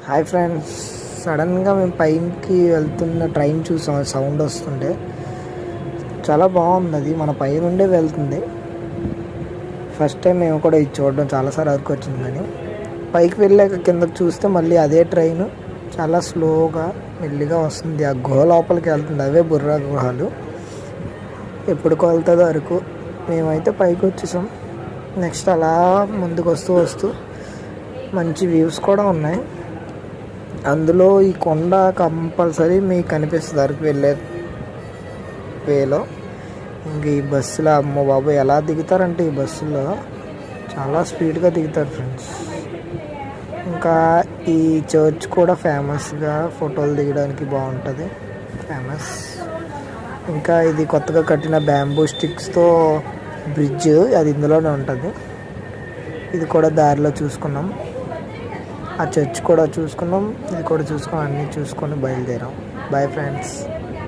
Hi friends, సడన్గా మేము పైకి వెళ్తున్న ట్రైన్ చూసాం. సౌండ్ వస్తుంటే చాలా బాగుంది. అది మన పైనుండే వెళ్తుంది. ఫస్ట్ టైం మేము కూడా ఇది చూడడం, చాలాసార్లు అరకు వచ్చింది. కానీ పైకి వెళ్ళాక కిందకు చూస్తే మళ్ళీ అదే ట్రైన్ చాలా స్లోగా మెల్లిగా వస్తుంది. ఆ గుహ లోపలికి వెళ్తుంది. అవే బుర్రా గుహలు. ఎప్పుడు వెళ్తుందో అరకు. మేమైతే పైకి వచ్చేసాం. నెక్స్ట్ అలా ముందుకు వస్తూ వస్తూ మంచి వ్యూస్ కూడా ఉన్నాయి. అందులో ఈ కొండ కంపల్సరీ మీకు కనిపిస్తుంది అరకు వెళ్ళే వేలో. ఇంక ఈ బస్సులో అమ్మో బాబు ఎలా దిగుతారంటే ఈ బస్సులో చాలా స్పీడ్గా దిగుతారు ఫ్రెండ్స్. ఇంకా ఈ చర్చ్ కూడా ఫేమస్గా ఫోటోలు దిగడానికి బాగుంటుంది, ఫేమస్. ఇంకా ఇది కొత్తగా కట్టిన బ్యాంబూ స్టిక్స్తో బ్రిడ్జ్, అది ఇందులోనే ఉంటుంది. ఇది కూడా దారిలో చూసుకున్నాం. ఆ చర్చ్ కూడా చూసుకున్నాం, ఇది కూడా చూసుకున్నాం. అన్నీ చూసుకొని బయలుదేరాం. Bye friends.